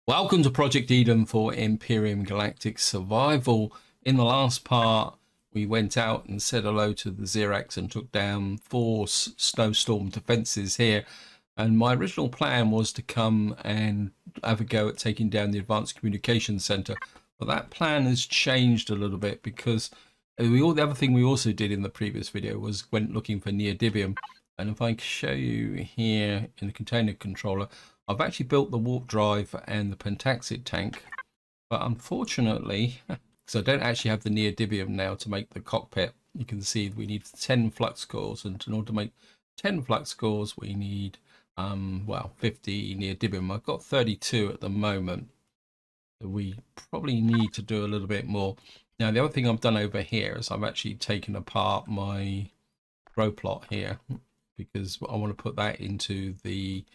Welcome to Project Eden for Empyrion Galactic Survival. In the last part, we went out and said hello to the Xerax and took down 4 snowstorm defenses here. And my original plan was to come and have a go at taking down the Advanced Communications Center. But that plan has changed a little bit because the other thing we also did in the previous video was went looking for neodymium. And if I show you here in the container controller, I've actually built the warp drive and the pentaxid tank, but unfortunately, because I don't actually have the neodymium now to make the cockpit, you can see we need 10 flux cores, and in order to make 10 flux cores, we need, 50 neodymium. I've got 32 at the moment, so we probably need to do a little bit more. Now, the other thing I've done over here is I've actually taken apart my grow plot here, because I want to put that into the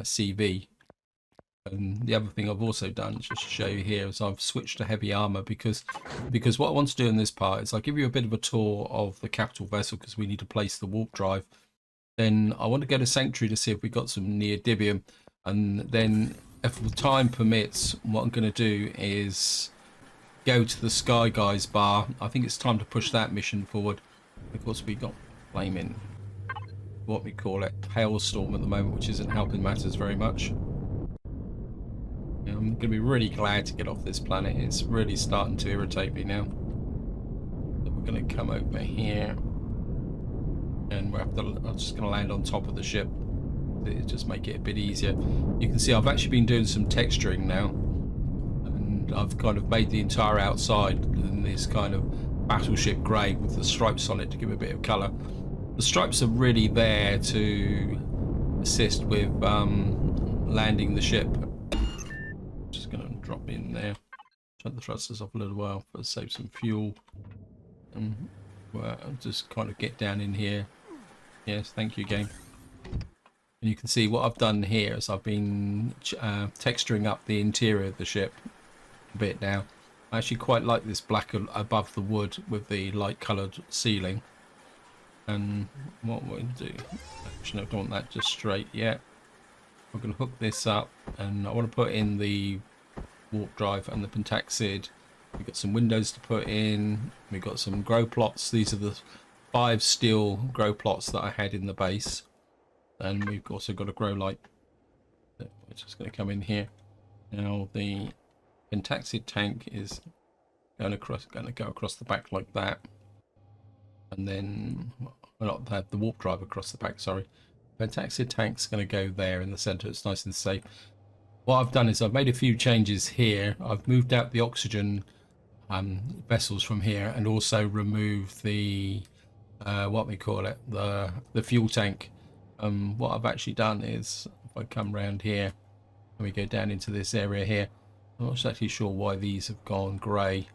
CV. And the other thing I've also done, just to show you here, is I've switched to heavy armor because what I want to do in this part is I'll give you a bit of a tour of the capital vessel because we need to place the warp drive. Then I want to go to Sanctuary to see if we got some neodymium, and then if the time permits, what I'm going to do is go to the Sky Guys bar. I think it's time to push that mission forward. Of course, we got flaming, what we call it, hailstorm at the moment, which isn't helping matters very much. I'm going to be really glad to get off this planet. It's really starting to irritate me now. So we're going to come over here, and I'm just going to land on top of the ship. It'll just make it a bit easier. You can see I've actually been doing some texturing now, and I've kind of made the entire outside in this kind of battleship grey with the stripes on it to give it a bit of colour. The stripes are really there to assist with landing the ship. Just going to drop in there, shut the thrusters off a little while to save some fuel, and just kind of get down in here. Yes, thank you, game. And you can see what I've done here is I've been texturing up the interior of the ship a bit now. I actually quite like this black above the wood with the light coloured ceiling. And what we're going to do, actually I don't want that just straight yet. We're going to hook this up, and I want to put in the warp drive and the pentaxid. We've got some windows to put in. We've got some grow plots. These are the 5 steel grow plots that I had in the base. And we've also got a grow light. We're just going to come in here. Now the pentaxid tank is going to go across the back like that. And then, well, not the warp drive across the back, sorry. Pentaxid tank's going to go there in the center. It's nice and safe. What I've done is I've made a few changes here. I've moved out the oxygen vessels from here, and also removed the what we call it, the fuel tank. What I've actually done is, if I come round here and we go down into this area here, I'm not exactly sure why these have gone grey.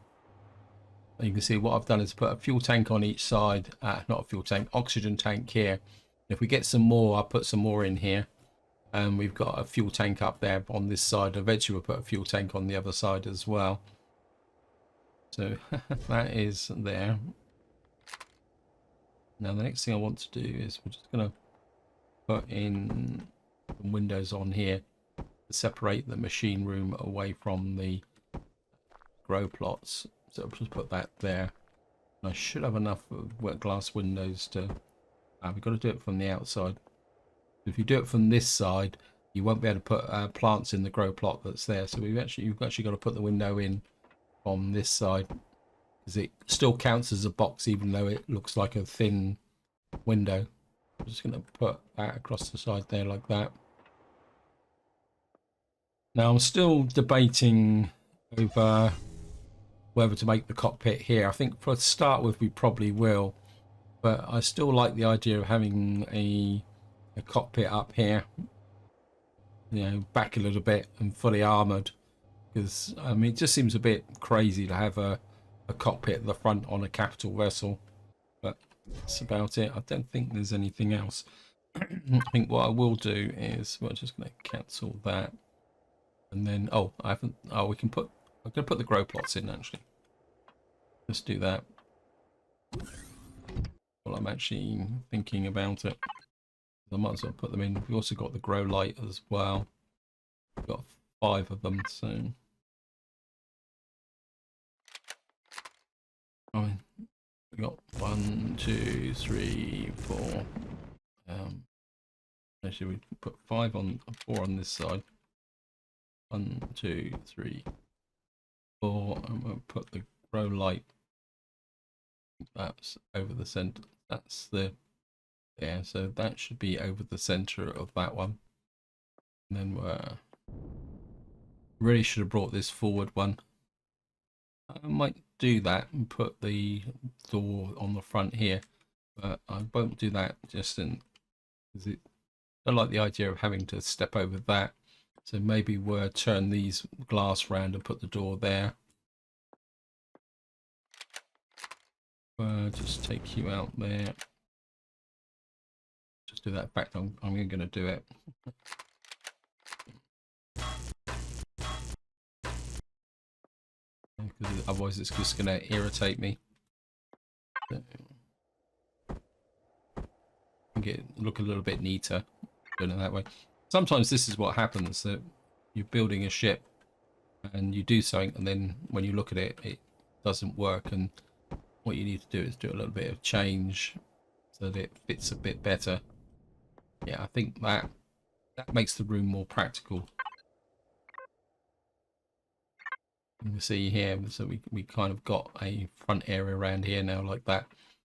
You can see what I've done is put a fuel tank on each side, not a fuel tank, oxygen tank here. If we get some more, I'll put some more in here. And we've got a fuel tank up there on this side. Eventually we'll put a fuel tank on the other side as well. So that is there. Now the next thing I want to do is we're just going to put in some windows on here to separate the machine room away from the grow plots. So I'll just put that there. And I should have enough glass windows to... we've got to do it from the outside. If you do it from this side, you won't be able to put plants in the grow plot that's there. So you've actually got to put the window in from this side, because it still counts as a box even though it looks like a thin window. I'm just going to put that across the side there like that. Now I'm still debating over whether to make the cockpit here. I think for to start with we probably will, but I still like the idea of having a cockpit up here, you know, back a little bit and fully armored, because I mean it just seems a bit crazy to have a cockpit at the front on a capital vessel. But that's about it. I don't think there's anything else. I think what I will do is we're just going to cancel that, and then I'm going to put the grow plots in actually. Let's do that. Well, I'm actually thinking about it. I might as well put them in. We've also got the grow light as well. We've got 5 of them, so I mean, we got 1, 2, 3, 4. Actually, we put 5 on 4 on this side. 1, 2, 3, 4, and we'll put the grow light. That's over the center. That's the so that should be over the center of that one. And then we're really should have brought this forward one. I might do that and put the door on the front here, but I won't do that just in because I don't like the idea of having to step over that. So maybe we'll turn these glass round and put the door there. Just take you out there. Just do that. In fact, I'm going to do it. Because otherwise it's just going to irritate me. So, look a little bit neater doing it that way. Sometimes this is what happens, that you're building a ship and you do something, and then when you look at it, it doesn't work, and what you need to do is do a little bit of change so that it fits a bit better. Yeah, I think that makes the room more practical. You can see here, so we kind of got a front area around here now like that.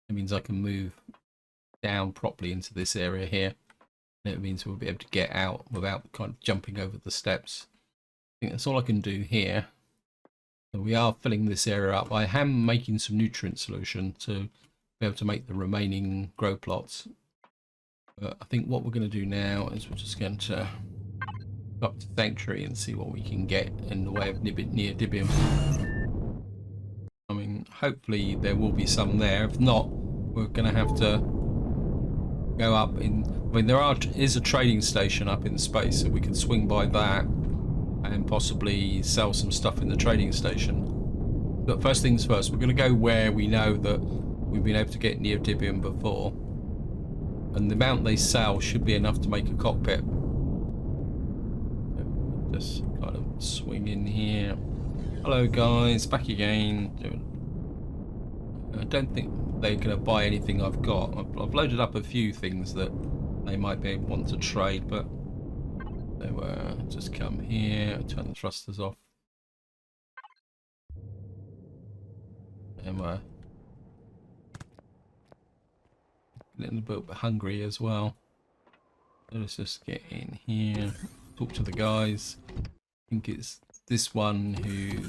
It means I can move down properly into this area here. And it means we'll be able to get out without kind of jumping over the steps. I think that's all I can do here. So we are filling this area up. I am making some nutrient solution to be able to make the remaining grow plots. But I think what we're going to do now is we're just going to go up to Sanctuary and see what we can get in the way of neodymium. I mean, hopefully there will be some there. If not, we're going to have to go up in. I mean, there is a trading station up in space, so we can swing by that and possibly sell some stuff in the trading station. But first things first, we're going to go where we know that we've been able to get neodymium before, and the amount they sell should be enough to make a cockpit. Just kind of swing in here. Hello guys, back again. I don't think they're going to buy anything I've got. I've loaded up a few things that they might be want to trade, but they were just come here, turn the thrusters off, and we're a little bit hungry as well. So let's just get in here, talk to the guys. I think it's this one who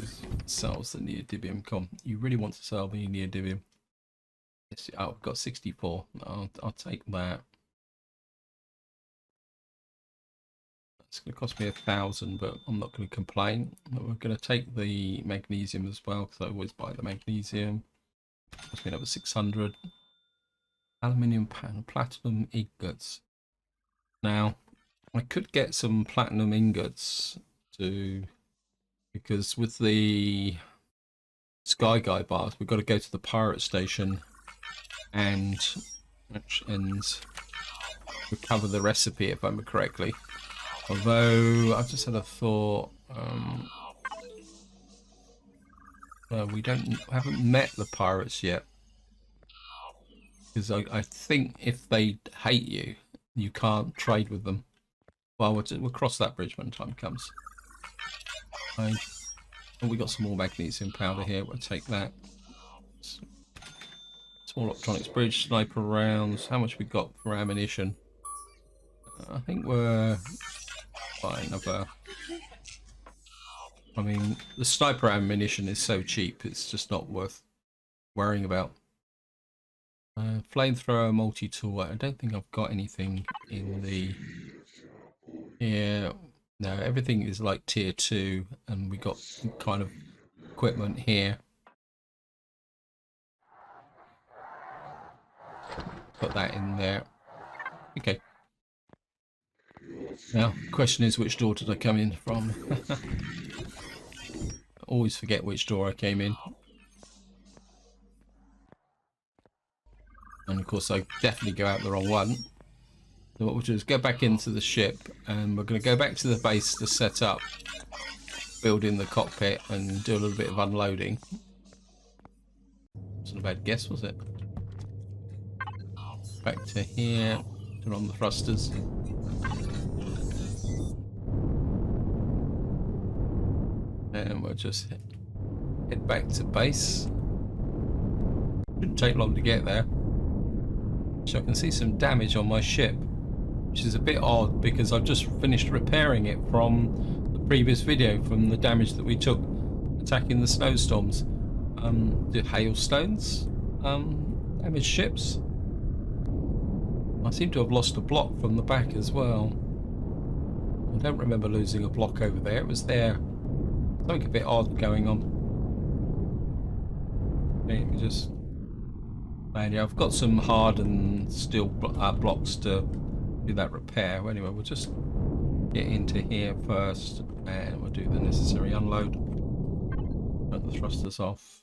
sells the neodymium. Come, you really want to sell me neodymium? Oh, I've got 64. I'll take that. It's going to cost me 1,000, but I'm not going to complain. But we're going to take the magnesium as well, because I always buy the magnesium. Cost me another 600. Aluminium pan, platinum ingots. Now, I could get some platinum ingots to, because with the Sky Guy bars, we've got to go to the pirate station and recover the recipe, if I remember correctly. Although I've just had a thought, we haven't met the pirates yet, because I think if they hate you, you can't trade with them. Well, we'll cross that bridge when time comes. Oh, we got some more magnesium powder here. We'll take that. Small electronics bridge, sniper rounds. How much we got for ammunition? I think we're fine. I mean, the sniper ammunition is so cheap, it's just not worth worrying about. Flamethrower, multi-tool. I don't think I've got anything in the... Yeah, no, everything is like tier 2, and we got kind of equipment here. Put that in there. Okay. Now, the question is, which door did I come in from? I always forget which door I came in. And of course, I definitely go out the wrong one. So what we'll do is go back into the ship, and we're going to go back to the base to set up. build in the cockpit and do a little bit of unloading. Wasn't a bad guess, was it? Back to here, turn on the thrusters. And we'll just head back to base. Shouldn't take long to get there. So I can see some damage on my ship, which is a bit odd because I've just finished repairing it from the previous video, from the damage that we took attacking the snowstorms. Do hailstones damage ships? I seem to have lost a block from the back as well. I don't remember losing a block over there. It was there. Something a bit odd going on. Okay, let me just... And yeah, I've got some hardened steel blocks to do that repair. Anyway, we'll just get into here first and we'll do the necessary unload. Put the thrusters off.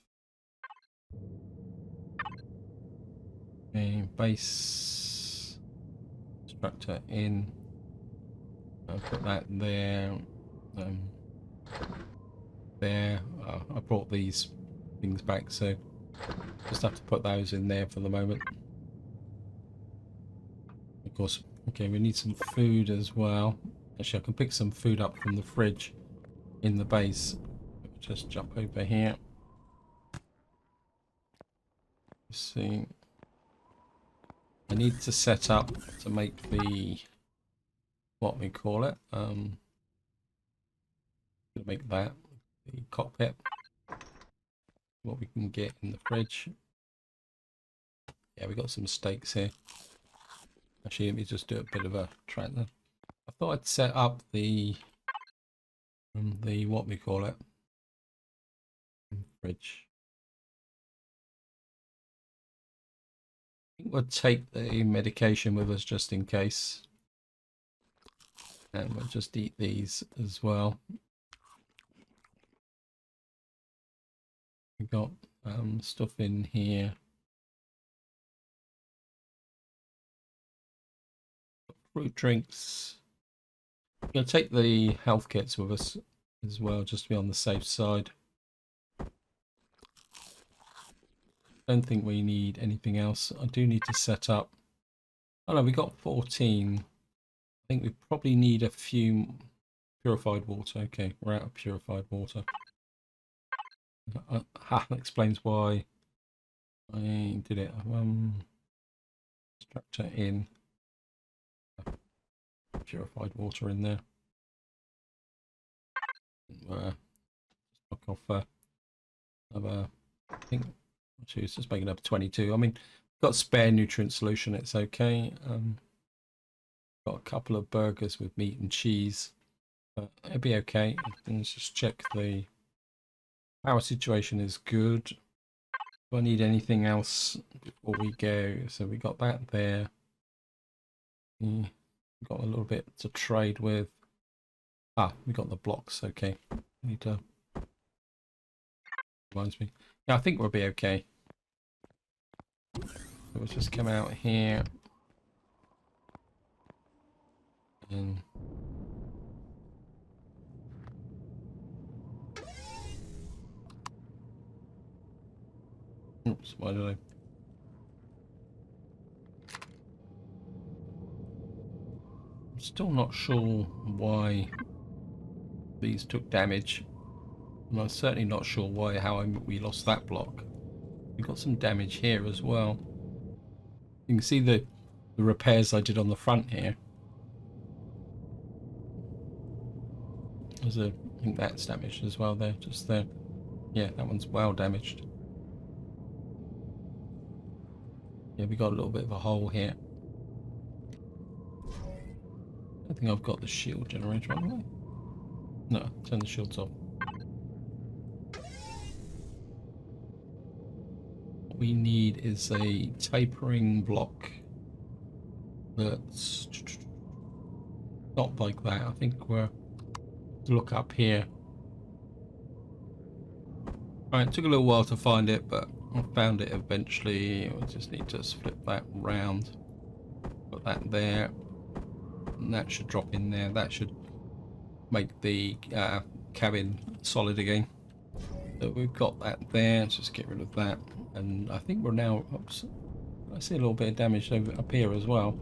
Okay, base structure in. I'll put that there. There. I brought these things back, so just have to put those in there for the moment. Of course, okay, we need some food as well. Actually, I can pick some food up from the fridge in the base. Just jump over here. Let's see. I need to set up to make the, what we call it, gonna make that the cockpit. What we can get in the fridge. Yeah, we got some steaks here. Actually, let me just do a bit of a try. I thought I'd set up the what we call it, fridge. I think we'll take the medication with us just in case, and we'll just eat these as well. We got stuff in here. Fruit drinks. We're going to take the health kits with us as well, just to be on the safe side. Don't think we need anything else. I do need to set up. Oh no, we got 14. I think we probably need a few purified water. Okay, we're out of purified water. That explains why I did it. Structure in. Purified water in there. Knock off another, I think, it's just making up 22. I mean, got spare nutrient solution, it's okay. Got a couple of burgers with meat and cheese, but it'll be okay. Let's just check the power situation is good. Do I need anything else before we go? So we got that there. Got a little bit to trade with. We got the blocks. Okay, need to. Reminds me. Yeah, I think we'll be okay. So we'll just come out here and oops, why did I? I'm still not sure why these took damage, and I'm certainly not sure we lost that block. We got some damage here as well. You can see the repairs I did on the front here. I think that's damaged as well there, just there. Yeah, that one's well damaged. Yeah, we got a little bit of a hole here. I think I've got the shield generator on the way. No, turn the shields off. What we need is a tapering block that's not like that. I think we're to look up here. Alright, it took a little while to find it, but I found it eventually. I just need to flip that round. Put that there. And that should drop in there. That should make the cabin solid again. So we've got that there. Let's just get rid of that. And I think we're now... Oops, I see a little bit of damage over up here as well.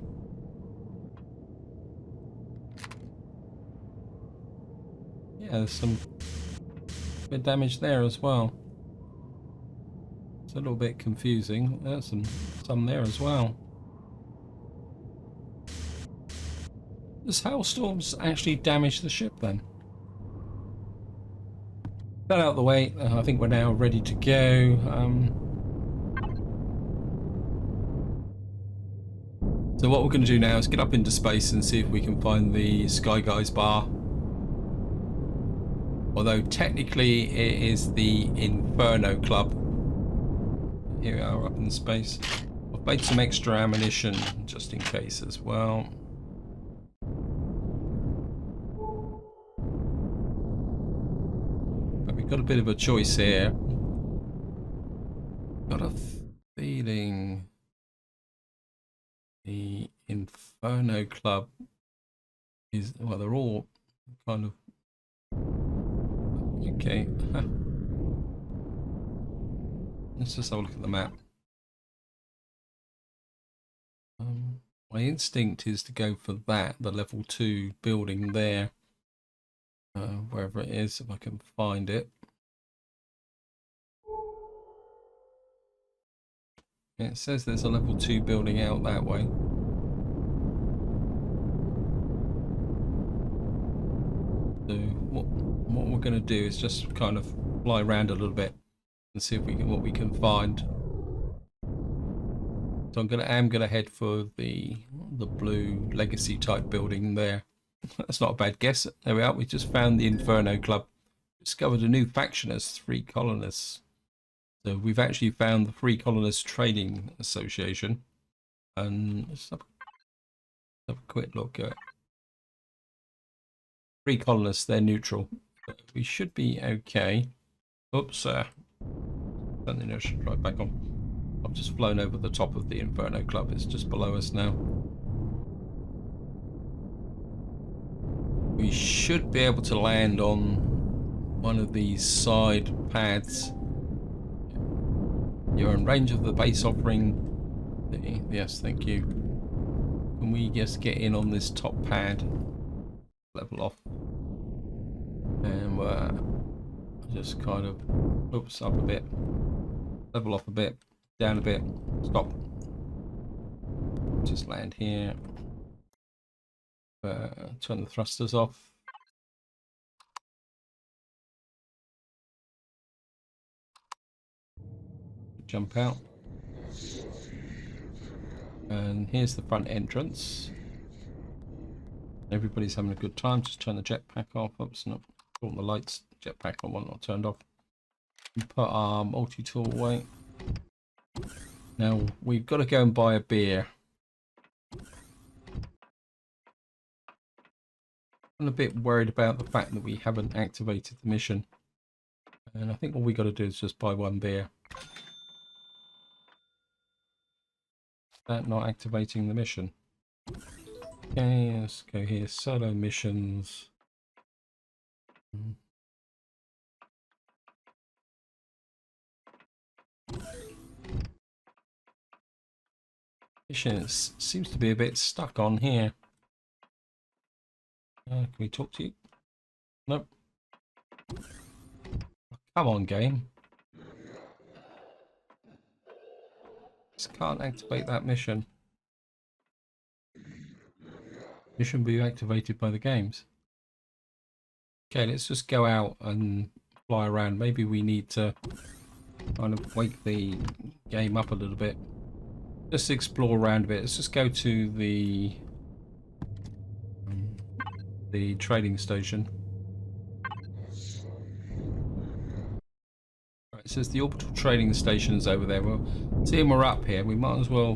Yeah, there's some bit of damage there as well. It's a little bit confusing. There's some there as well. Does hailstorms actually damage the ship then? That out of the way, I think we're now ready to go. So what we're going to do now is get up into space and see if we can find the Sky Guys bar. Although technically it is the Inferno Club. Here we are up in space. I've made some extra ammunition just in case as well. But we've got a bit of a choice here. Got a feeling the Inferno Club is, well, they're all kind of okay. Let's just have a look at the map. My instinct is to go for that, the level 2 building there, wherever it is, if I can find it. It says there's a level 2 building out that way. So what we're going to do is just kind of fly around a little bit and see if we can, what we can find. So I'm gonna head for the blue legacy type building there. That's not a bad guess. There we are. We just found the Inferno Club. Discovered a new faction as 3 colonists. So we've actually found the Free Colonists Trading Association. And let's have a quick look at 3 colonists. They're neutral. We should be okay. Oops, something I should drive back on. I've just flown over the top of the Inferno Club. It's just below us now. We should be able to land on one of these side paths. You're in range of the base offering. Yes, thank you. Can we just get in on this top pad? Level off. And we're just kind of, oops, up a bit. Level off a bit. Down a bit. Stop. Just land here. Turn the thrusters off. Jump out. And here's the front entrance. Everybody's having a good time. Just turn the jetpack off. Oops, not put the lights. Jetpack on one not turned off. And put our multi-tool away. Now we've got to go and buy a beer. I'm a bit worried about the fact that we haven't activated the mission. And I think all we got to do is just buy 1 beer. That not activating the mission. Okay, let's go here. Solo missions. Mission seems to be a bit stuck on here. Can we talk to you? Nope. Come on, game. Just can't activate that mission. Mission be activated by the games. Okay, let's just go out and fly around. Maybe we need to kind of wake the game up a little bit. Just explore around a bit. Let's just go to the trading station. Right, it says the orbital trading station is over there. Well, seeing we're up here, we might as well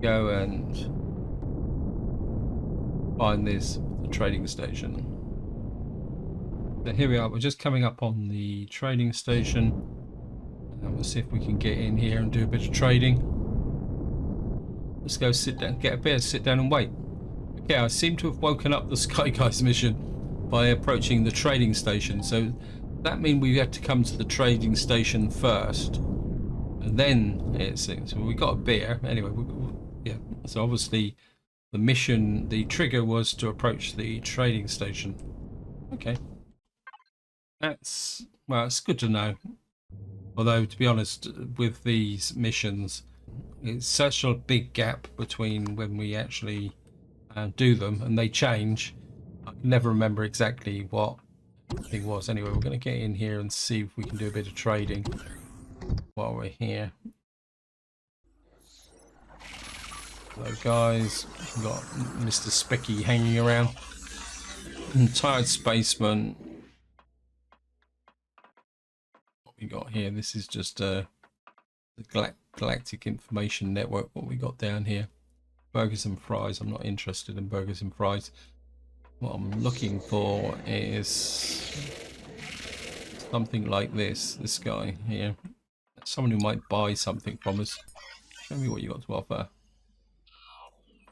go and find the trading station. So here we are. We're just coming up on the trading station, and we'll see if we can get in here and do a bit of trading. Let's go sit down, get a beer, sit down and wait. Okay, I seem to have woken up the Sky Guys mission. by approaching the trading station. So that means we had to come to the trading station first, and then it's so we got a beer anyway. Yeah. So obviously the mission, the trigger was to approach the trading station. Okay. That's, well, it's good to know. Although, to be honest, with these missions, it's such a big gap between when we actually do them, and they change. I can never remember exactly what thing was. Anyway, we're going to get in here and see if we can do a bit of trading while we're here. Hello, guys. We've got Mr. Specky hanging around. Tired spaceman. What we got here? This is just the Galactic Information Network. What we got down here? Burgers and fries. I'm not interested in burgers and fries. What I'm looking for is something like this guy here. Someone who might buy something from us. Show me what you got to offer.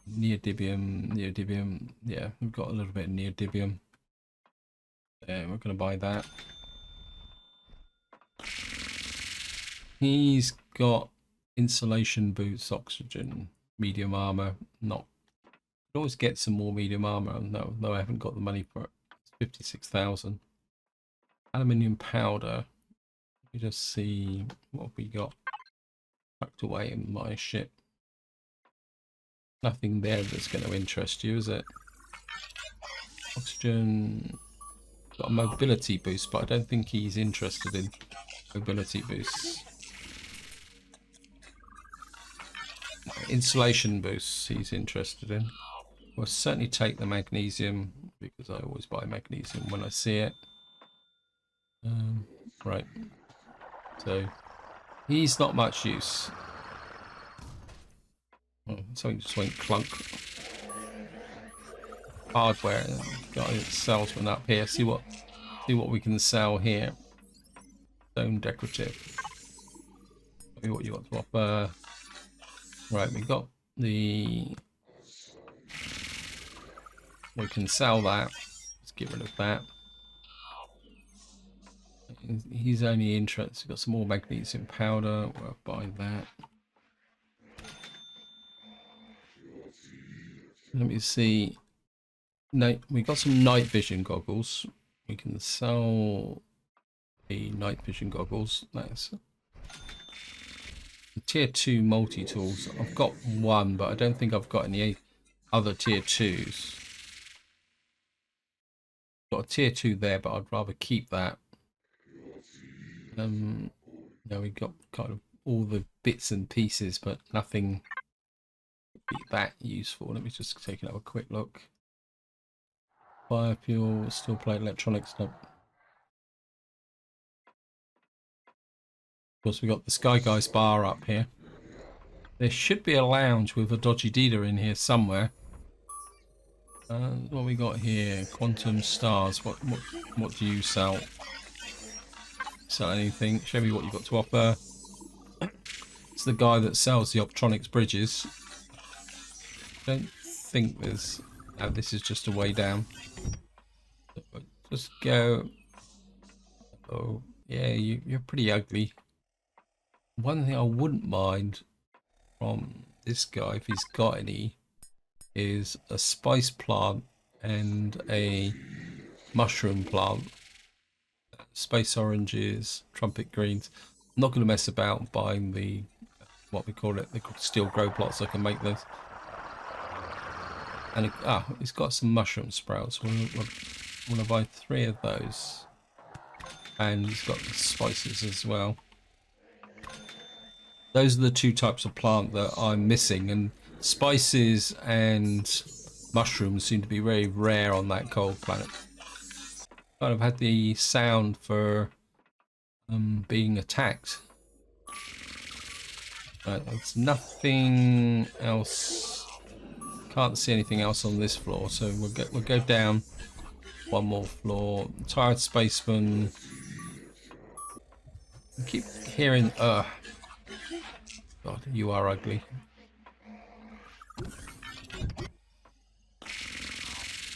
Neodymium. Yeah, we've got a little bit of neodymium. Yeah, we're going to buy that. He's got insulation boots, oxygen, medium armor. Not. Could always get some more medium armor. No, I haven't got the money for it. It's 56,000. Aluminium powder. Let me just see what we got tucked away in my ship. Nothing there that's going to interest you, is it? Oxygen. Got a mobility boost, but I don't think he's interested in mobility boosts. Insulation boosts he's interested in. We'll certainly take the magnesium, because I always buy magnesium when I see it. Right. So he's not much use. Oh, something just went clunk. Hardware. Got a salesman up here. See what we can sell here. Stone decorative. Maybe what you got to offer. Right, we got the. We can sell that. Let's get rid of that. He's only interested. We've got some more magnesium powder. We'll buy that. Let me see. No, we got some night vision goggles. We can sell the night vision goggles. Nice. Tier 2 multi-tools. I've got one, but I don't think I've got any other tier 2s. Got a tier 2 there, but I'd rather keep that. Now we got kind of all the bits and pieces, but nothing that useful. Let me just take another quick look. Biofuel, steel plate, electronics. Nope. Of course, we got the Sky Guys bar up here. There should be a lounge with a dodgy dealer in here somewhere. What we got here? Quantum stars. What do you sell? Sell anything? Show me what you've got to offer. It's the guy that sells the optronics bridges. Don't think there's. Oh, this is just a way down. Just go. Oh, yeah, you're pretty ugly. One thing I wouldn't mind from this guy, if he's got any, is a spice plant and a mushroom plant. Space oranges, trumpet greens. I'm not going to mess about buying the, what we call it, the steel grow plots. I can make those. And he's got some mushroom sprouts. I'm going to buy 3 of those. And he's got the spices as well. Those are the 2 types of plant that I'm missing, and spices and mushrooms seem to be very rare on that cold planet. Kind of had the sound for being attacked. There's nothing else. Can't see anything else on this floor, so we'll go down one more floor. Tired spaceman. I keep hearing God, you are ugly.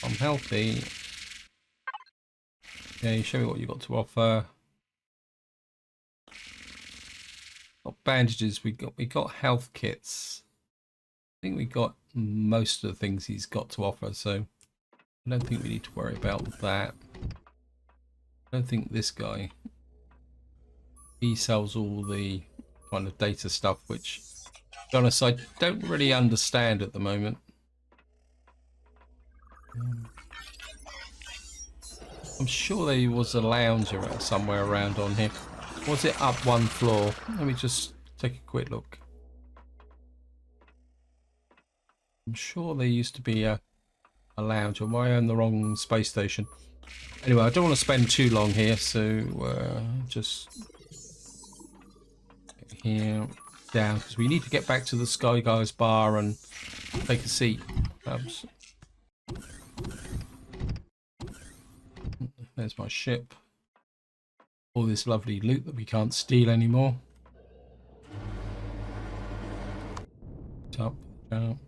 I'm healthy. Okay, show me what you got to offer. Got bandages. We got health kits. I think we got most of the things he's got to offer, so I don't think we need to worry about that. I don't think this guy, he sells all the kind of data stuff, which, to be honest, I don't really understand at the moment. I'm sure there was a lounge around somewhere around on here. Was it up one floor? Let me just take a quick look. I'm sure there used to be a lounge, or am I on the wrong space station? Anyway, I don't want to spend too long here, so just here down, because we need to get back to the Sky Guys bar and take a seat. There's my ship. All this lovely loot that we can't steal anymore. Up, down.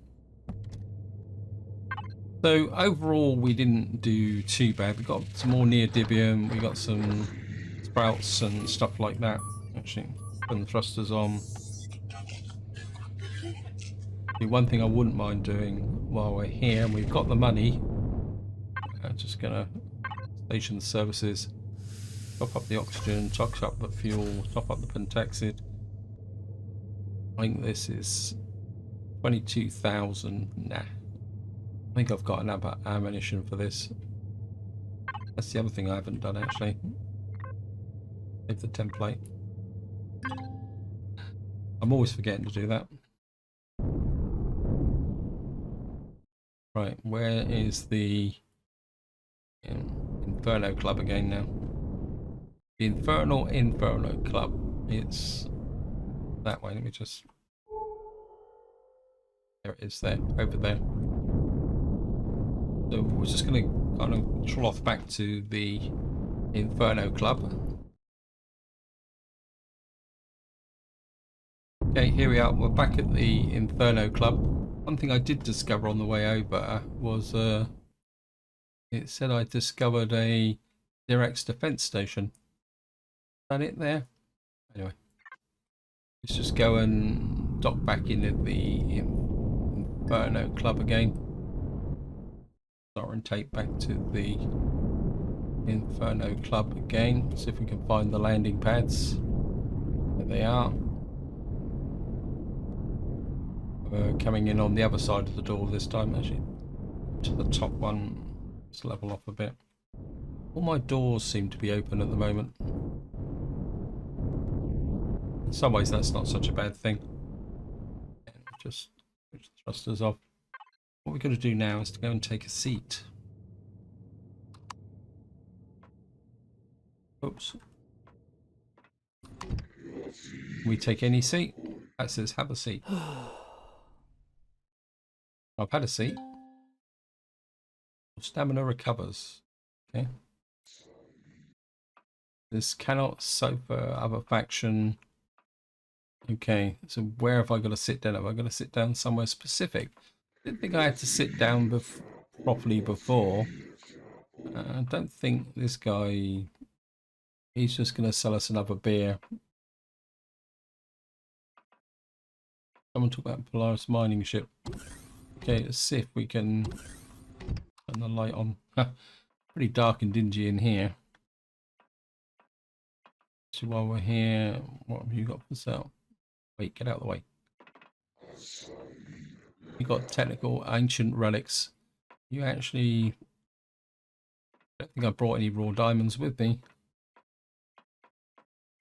So overall, we didn't do too bad. We got some more neodymium. We got some sprouts and stuff like that. Actually, putting the thrusters on. One thing I wouldn't mind doing while we're here, and we've got the money. I'm just gonna station the services, top up the oxygen, top up the fuel, top up the pentaxid. I think this is 22,000. Nah. I think I've got enough ammunition for this. That's the other thing I haven't done actually. Save the template. I'm always forgetting to do that. Right, where is the Inferno Club again now? The Inferno Club. It's that way. Let me just... There it is there, over there. So we're just going to kind of troll off back to the Inferno Club. Okay, here we are. We're back at the Inferno Club. One thing I did discover on the way over was it said I discovered a Direct defense station. Is that it there? Anyway, let's just go and dock back in at the Inferno Club again. Orientate back to the Inferno Club again. See if we can find the landing pads. There they are. We're coming in on the other side of the door this time, actually. To the top one. Let's level off a bit. All my doors seem to be open at the moment. In some ways that's not such a bad thing. Just switch the thrusters off. What we're going to do now is to go and take a seat. Oops. We take any seat. That says have a seat. I've had a seat. Stamina recovers. Okay. This cannot sofa other faction. Okay, so where have I got to sit down? Have I got to sit down somewhere specific? Didn't think I had to sit down properly before. I don't think this guy, he's just going to sell us another beer. Someone talk about Polaris mining ship. Okay, let's see if we can turn the light on. Pretty dark and dingy in here. So while we're here, what have you got for sale? Wait, get out of the way. You got technical ancient relics. You actually... I don't think I brought any raw diamonds with me.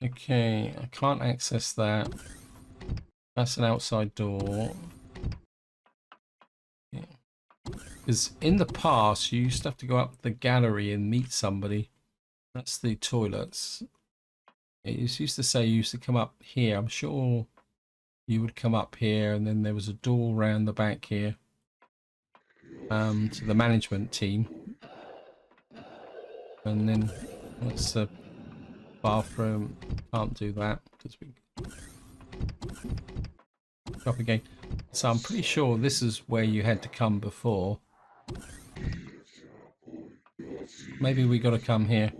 Okay, I can't access that. That's an outside door. Yeah. Because in the past, you used to have to go up the gallery and meet somebody. That's the toilets. It used to say you used to come up here. I'm sure you would come up here, and then there was a door around the back here to the management team. And then that's the bathroom. Can't do that because we up again. So I'm pretty sure this is where you had to come before. Maybe we got to come here.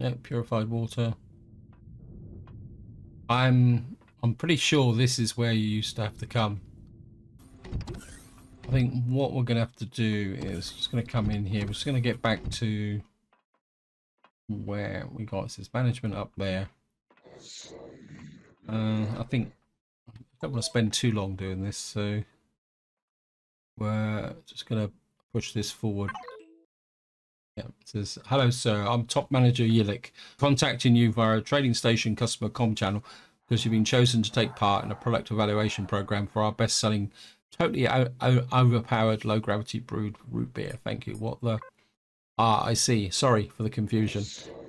Yeah, purified water. I'm pretty sure this is where you used to have to come. I think what we're going to have to do is just going to come in here. We're just going to get back to where we got this management up there. I think I don't want to spend too long doing this, so we're just going to push this forward. Yeah, it says, hello, sir. I'm Top Manager Yilik, contacting you via a trading station customer comm channel because you've been chosen to take part in a product evaluation program for our best-selling, totally overpowered low-gravity brewed root beer. Thank you. What the... Ah, I see. Sorry for the confusion.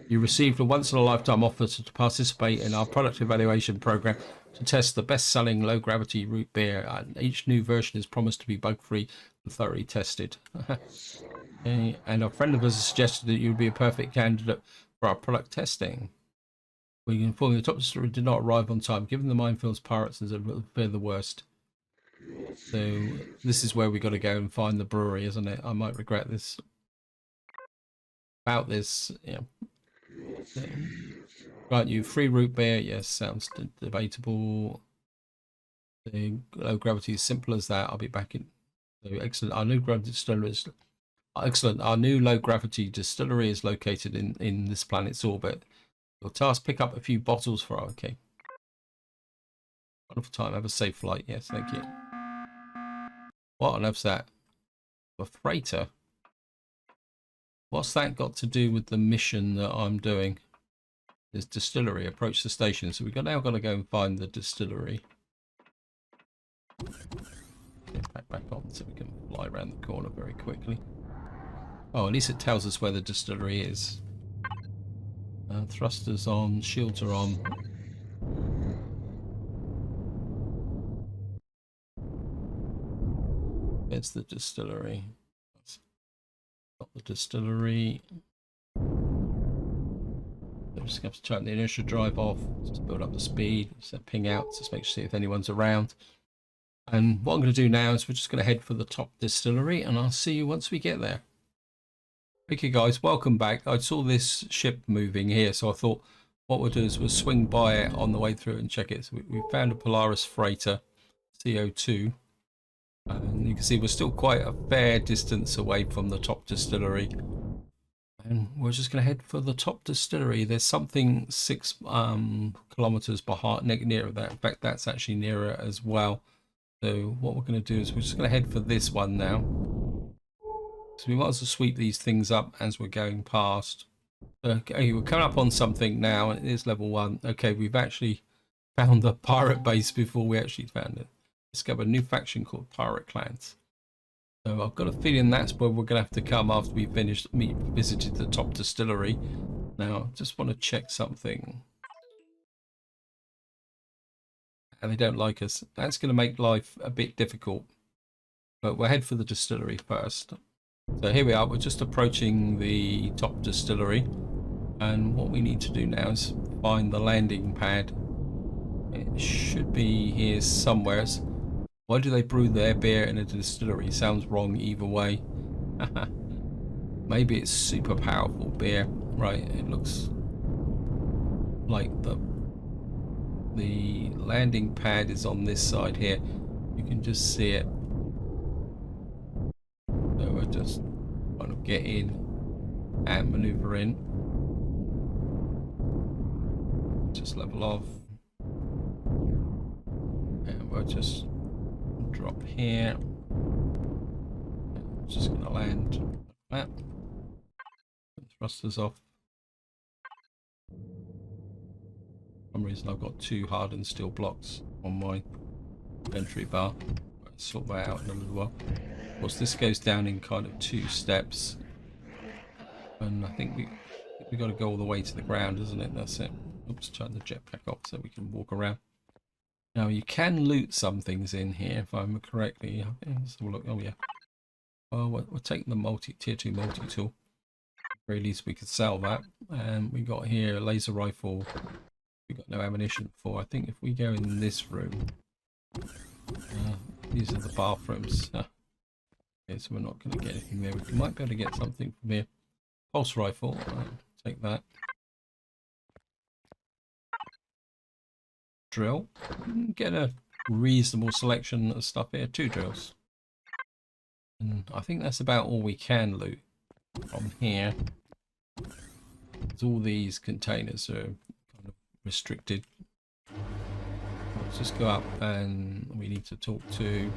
You received a once-in-a-lifetime offer to participate in our product evaluation program to test the best-selling low-gravity root beer. And each new version is promised to be bug-free and thoroughly tested. Okay. And a friend of ours has suggested that you would be a perfect candidate for our product testing. We can inform you the top distillery did not arrive on time. Given the minefields, pirates is a fear the worst. So this is where we got to go and find the brewery, isn't it? I might regret this. About this, yeah. Right, you free root beer. Yes, sounds debatable. The low gravity is simple as that. I'll be back in. So excellent. Our new gravity distillery is excellent. Our new low gravity distillery is located in this planet's orbit. Your task: pick up a few bottles for. Okay. Wonderful time. Have a safe flight. Yes, thank you. What on earth's that? A freighter. What's that got to do with the mission that I'm doing? This distillery. Approach the station. So we've now got to go and find the distillery. Get back on so we can fly around the corner very quickly. Oh, at least it tells us where the distillery is. Thrusters on, shields are on. There's the distillery. That's not the distillery. I'm just going to turn the initial drive off, just build up the speed, just ping out, just make sure if anyone's around. And what I'm going to do now is we're just going to head for the top distillery, and I'll see you once we get there. Okay guys, welcome back. I saw this ship moving here, so I thought what we'll do is we'll swing by it on the way through and check it. So we found a Polaris freighter, CO2. And you can see we're still quite a fair distance away from the top distillery. And we're just going to head for the top distillery. There's something 6 kilometers behind, nearer that. In fact, that's actually nearer as well. So what we're going to do is we're just going to head for this one now. So we might as well sweep these things up as we're going past. Okay, we're coming up on something now, and it is level 1. Okay, we've actually found the pirate base before we actually found it. Discovered a new faction called Pirate Clans. So I've got a feeling that's where we're going to have to come after we visited the top distillery. Now, I just want to check something. And they don't like us. That's going to make life a bit difficult. But we'll head for the distillery first. So here we are. We're just approaching the top distillery. And what we need to do now is find the landing pad. It should be here somewhere. Why do they brew their beer in a distillery? Sounds wrong either way. Maybe it's super powerful beer. Right, it looks like the landing pad is on this side here. You can just see it. So we'll just kind of get in and maneuver in. Just level off. And we'll just drop here. Just going to land like that. Put the thrusters off. For some reason I've got 2 hardened steel blocks on my entry bar. I'll sort that out in a little while. Of course, this goes down in kind of 2 steps, and I think we got to go all the way to the ground, isn't it? That's it. Oops, turn the jetpack off so we can walk around. Now you can loot some things in here, if I remember correctly. Let's have a look. Oh yeah. Well, we're taking the tier 2 multi-tool. At the very least we could sell that. And we got here a laser rifle. We got no ammunition for. I think if we go in this room, these are the bathrooms. Okay, so we're not going to get anything there. We might be able to get something from here. Pulse rifle. Take that. drill. Get a reasonable selection of stuff here. 2 drills. And I think that's about all we can loot from here. All these containers are kind of restricted. Let's just go up and we need to talk to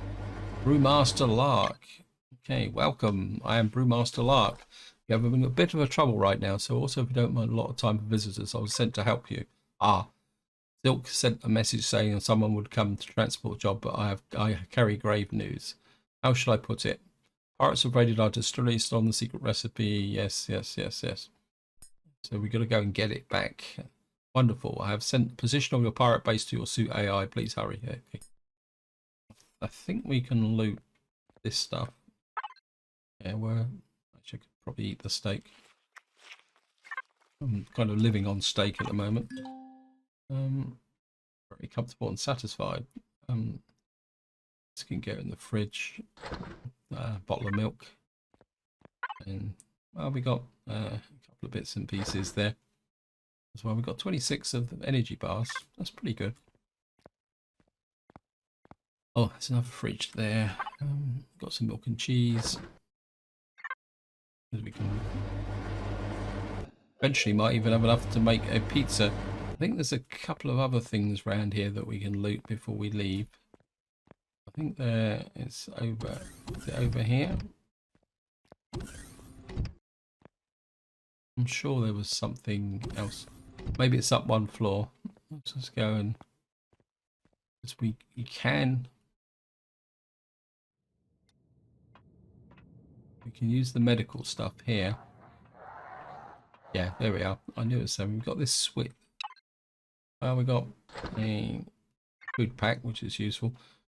Brewmaster Lark. Okay, welcome. I am Brewmaster Lark. You're having a bit of a trouble right now, so also if you don't mind a lot of time for visitors, I was sent to help you. Silk sent a message saying someone would come to transport job, but I carry grave news. How should I put it? Pirates have raided our distillery, stolen the secret recipe. Yes. So we got to go and get it back. Wonderful. I have sent position of your pirate base to your suit AI. Please hurry. Okay. I think we can loot this stuff. Yeah, we're actually could probably eat the steak. I'm kind of living on steak at the moment. Very comfortable and satisfied. This can go in the fridge. Bottle of milk. And well, we got a couple of bits and pieces there as well. We've got 26 of the energy bars. That's pretty good. Oh, there's another fridge there. Got some milk and cheese. We can eventually might even have enough to make a pizza. I think there's a couple of other things around here that we can loot before we leave. I think it's over. Is it over here? I'm sure there was something else. Maybe it's up one floor. Let's just go and because we can use the medical stuff here. Yeah, there we are. I knew it was so. We've got this switch. We got a food pack, which is useful.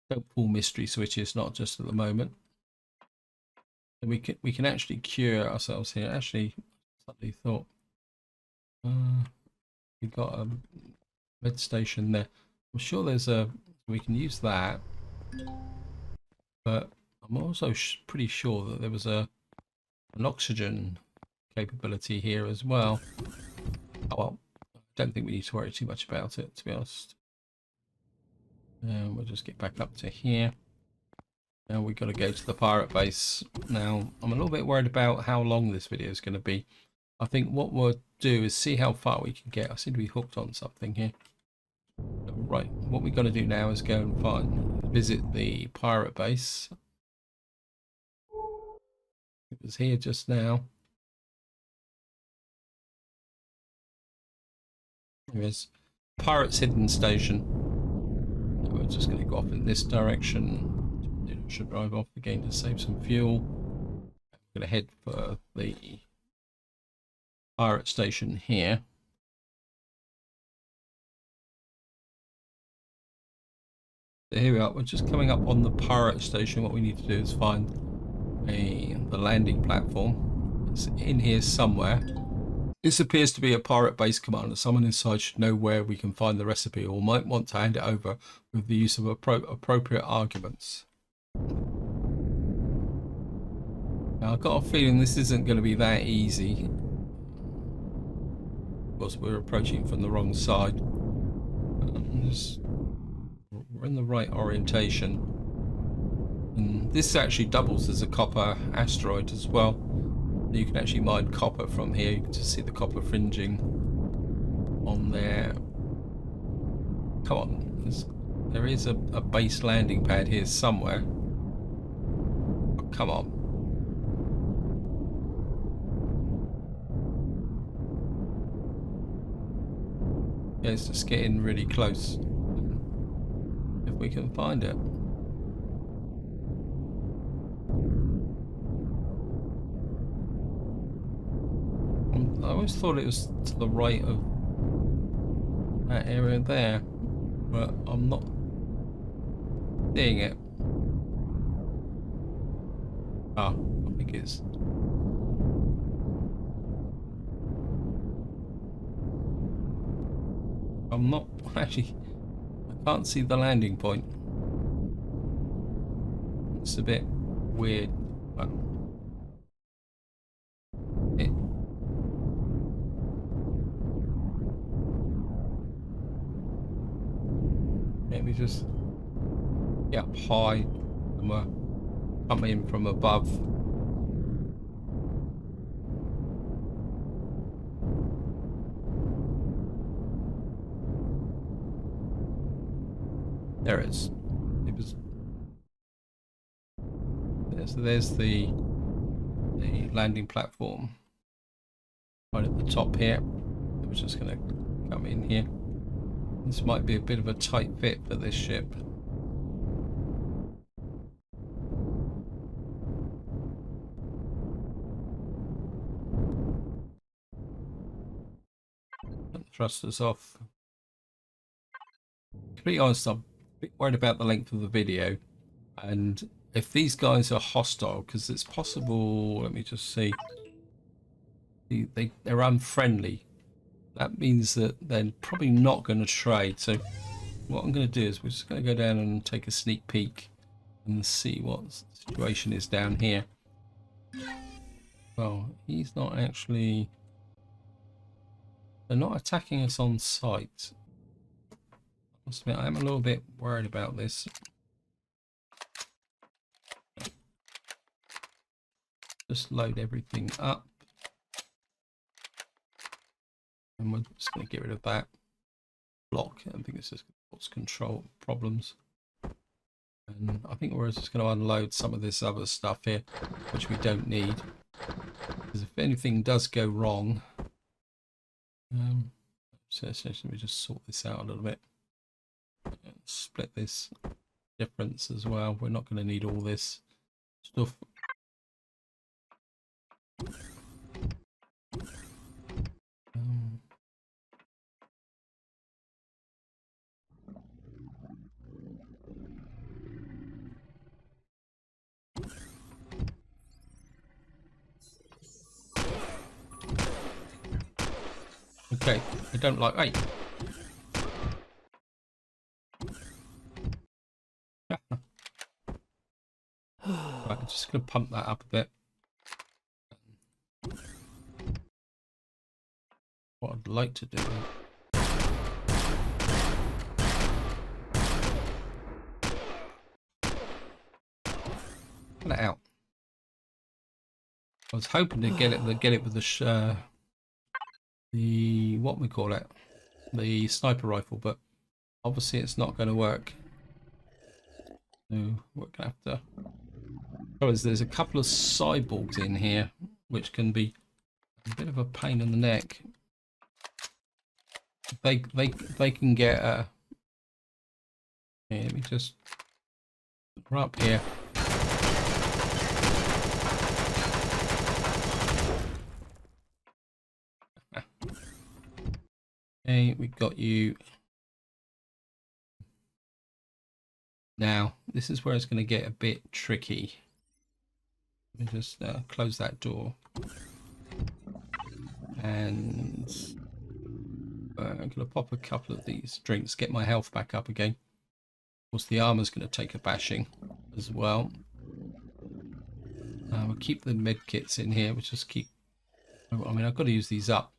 Don't pull mystery switches, not just at the moment. And we can actually cure ourselves here. Actually, suddenly thought we've got a med station there. I'm sure there's we can use that, but I'm also pretty sure that there was an oxygen capability here as well. Oh well, I don't think we need to worry too much about it, to be honest. We'll just get back up to here. Now we've got to go to the pirate base. Now I'm a little bit worried about how long this video is going to be. I think what we'll do is see how far we can get. I seem to be hooked on something here. Right, what we've got to do now is go and visit the pirate base. It was here just now. There is Pirates Hidden Station. We're just going to go off in this direction. Should drive off again to save some fuel. I'm going to head for the pirate station here. So here we are. We're just coming up on the pirate station. What we need to do is find the landing platform. It's in here somewhere. This appears to be a pirate base commander. Someone inside should know where we can find the recipe, or might want to hand it over with the use of appropriate arguments. Now, I've got a feeling this isn't going to be that easy. Of course, we're approaching from the wrong side. We're in the right orientation. And this actually doubles as a copper asteroid as well. You can actually mine copper from here. You can just see the copper fringing on there. Come on. There is a base landing pad here somewhere. Oh, come on. Yeah, it's just getting really close. If we can find it. I always thought it was to the right of that area there, but I'm not seeing it. Ah, I think it's... I'm not actually... I can't see the landing point. It's a bit weird. Well, just get up high and we're coming from above. There it is. It was. So there's the landing platform right at the top here. We're just going to come in here. This might be a bit of a tight fit for this ship. Put the thrusters off. To be honest, I'm a bit worried about the length of the video, and if these guys are hostile, because it's possible. Let me just see. They're unfriendly. That means that they're probably not going to trade. So what I'm going to do is we're just going to go down and take a sneak peek and see what the situation is down here. Well, he's not actually. They're not attacking us on sight. I must admit, I am a little bit worried about this. Just load everything up. And we're just going to get rid of that block. I think this just causes control problems. And I think we're just going to unload some of this other stuff here, which we don't need. Because if anything does go wrong, so let me just sort this out a little bit. Split this difference as well. We're not going to need all this stuff. Okay, I don't like. Hey. Right, I'm just going to pump that up a bit. What I'd like to do. Get it out. I was hoping to get it with the what we call it, the sniper rifle, but obviously it's not going to work. So we're going to have to. Because there's a couple of cyborgs in here, which can be a bit of a pain in the neck. They can get a. Here, let me just. We're up here. Okay, we got you. Now, this is where it's going to get a bit tricky. Let me just close that door. And I'm going to pop a couple of these drinks, get my health back up again. Of course, the armor's going to take a bashing as well. We'll keep the med kits in here. We'll just keep. I mean, I've got to use these up.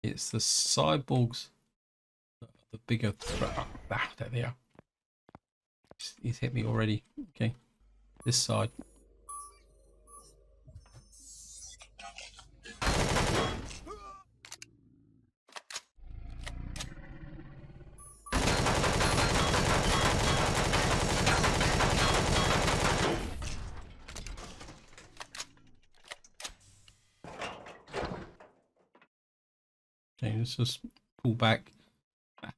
It's the cyborgs, the bigger threat. Ah, there they are. He's hit me already. Okay, this side. Okay, let's just pull back.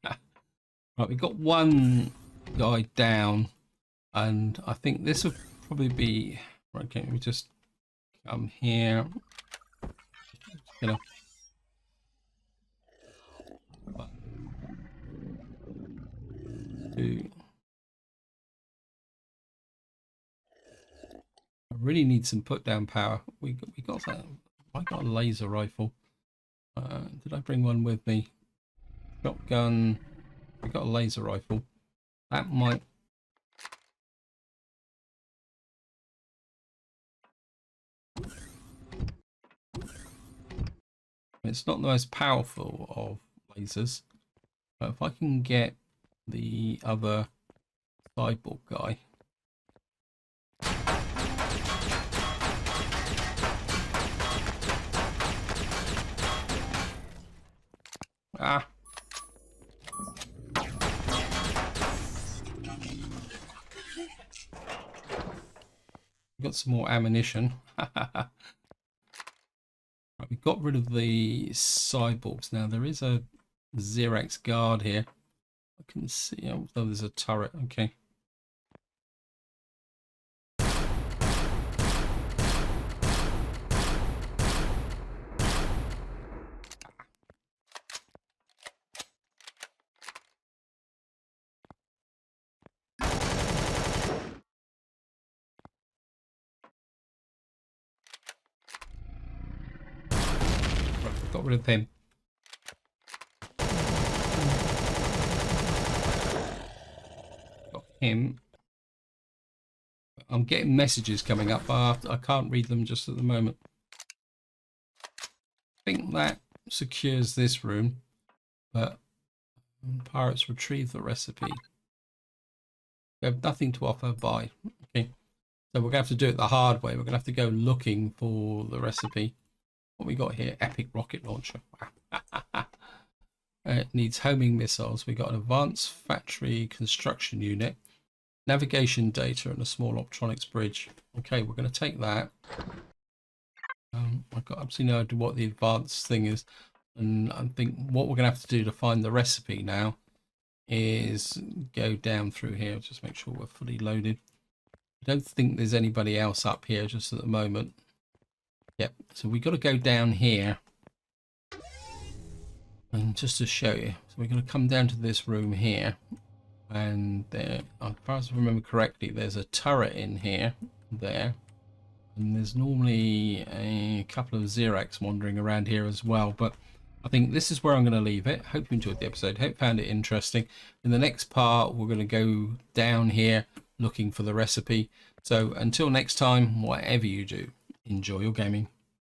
Right, we've got one guy down, and I think this will probably be right. Okay, we just come here. Just gonna really need some put down power. We got that. I got a laser rifle. Did I bring one with me? Shotgun. We got a laser rifle. That might. It's not the most powerful of lasers, but if I can get the other cyborg guy. Ah. Got some more ammunition. Right, we got rid of the cyborgs. Now there is a Xerax guard here. I can see. Oh, there's a turret. Okay. Got rid of him. Got him. I'm getting messages coming up, but I can't read them just at the moment. I think that secures this room, but pirates retrieve the recipe. We have nothing to offer. Bye. Okay. So we're going to have to do it the hard way. We're going to have to go looking for the recipe. What we got here? Epic rocket launcher. Wow. It needs homing missiles. We got an advanced factory construction unit, navigation data, and a small optronics bridge. Okay, we're going to take that. I've got absolutely no idea what the advanced thing is, and I think what we're going to have to do to find the recipe now is go down through here. Just make sure we're fully loaded. I don't think there's anybody else up here just at the moment. Yep, so we've got to go down here. And just to show you, so we're going to come down to this room here. And there, as far as I remember correctly, there's a turret in here, there. And there's normally a couple of Xerax wandering around here as well. But I think this is where I'm going to leave it. Hope you enjoyed the episode. Hope you found it interesting. In the next part, we're going to go down here looking for the recipe. So until next time, whatever you do, enjoy your gaming.